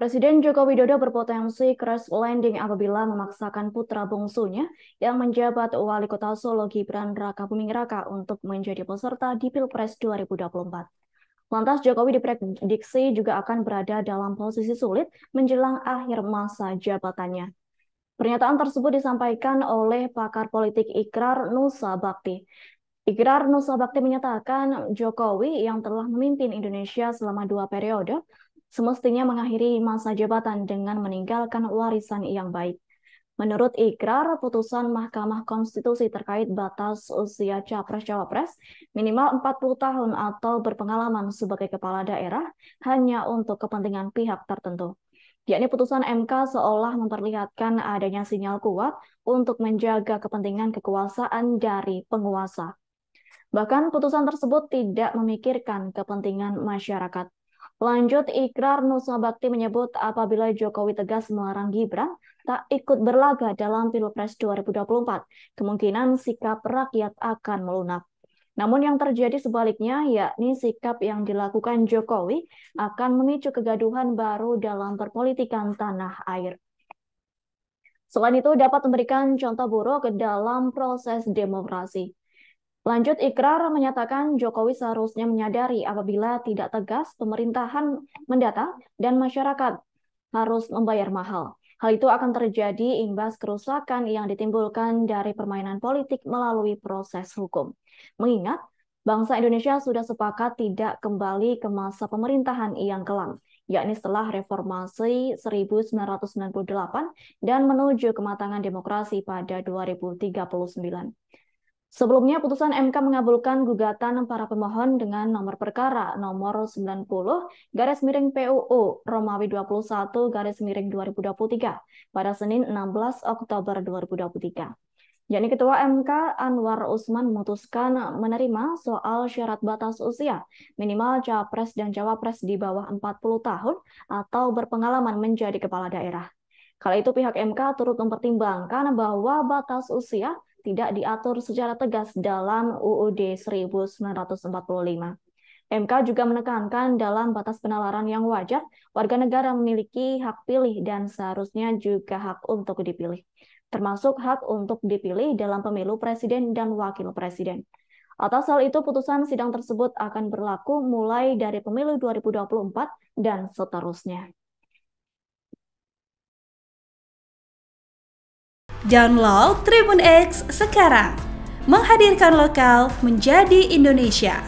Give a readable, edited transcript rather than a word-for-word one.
Presiden Joko Widodo berpotensi crash landing apabila memaksakan putra bungsunya yang menjabat Wali Kota Solo Gibran Rakabuming Raka untuk menjadi peserta di Pilpres 2024. Lantas Jokowi diprediksi juga akan berada dalam posisi sulit menjelang akhir masa jabatannya. Pernyataan tersebut disampaikan oleh pakar politik Ikrar Nusa Bakti. Ikrar Nusa Bakti menyatakan Jokowi yang telah memimpin Indonesia selama 2 periode semestinya mengakhiri masa jabatan dengan meninggalkan warisan yang baik. Menurut Ikrar, putusan Mahkamah Konstitusi terkait batas usia Capres-Cawapres minimal 40 tahun atau berpengalaman sebagai kepala daerah hanya untuk kepentingan pihak tertentu. Yakni putusan MK seolah memperlihatkan adanya sinyal kuat untuk menjaga kepentingan kekuasaan dari penguasa. Bahkan putusan tersebut tidak memikirkan kepentingan masyarakat. Lanjut, Ikrar Nusa Bakti menyebut apabila Jokowi tegas melarang Gibran tak ikut berlaga dalam Pilpres 2024, kemungkinan sikap rakyat akan melunak. Namun yang terjadi sebaliknya, yakni sikap yang dilakukan Jokowi akan memicu kegaduhan baru dalam perpolitikan tanah air. Selain itu, dapat memberikan contoh buruk dalam proses demokrasi. Lanjut, Ikrar menyatakan Jokowi seharusnya menyadari apabila tidak tegas, pemerintahan mendatang dan masyarakat harus membayar mahal. Hal itu akan terjadi imbas kerusakan yang ditimbulkan dari permainan politik melalui proses hukum. Mengingat, bangsa Indonesia sudah sepakat tidak kembali ke masa pemerintahan yang kelam, yakni setelah reformasi 1998 dan menuju kematangan demokrasi pada 2039. Sebelumnya, putusan MK mengabulkan gugatan para pemohon dengan nomor perkara nomor 90/PUU Romawi 21/2023 pada Senin 16 Oktober 2023. Yakni Ketua MK Anwar Usman memutuskan menerima soal syarat batas usia minimal Capres dan Cawapres di bawah 40 tahun atau berpengalaman menjadi kepala daerah. Kala itu pihak MK turut mempertimbangkan bahwa batas usia tidak diatur secara tegas dalam UUD 1945. MK juga menekankan dalam batas penalaran yang wajar, warga negara memiliki hak pilih dan seharusnya juga hak untuk dipilih, termasuk hak untuk dipilih dalam pemilu presiden dan wakil presiden. Atas hal itu, putusan sidang tersebut akan berlaku mulai dari pemilu 2024 dan seterusnya. Download Tribun X sekarang, menghadirkan lokal menjadi Indonesia.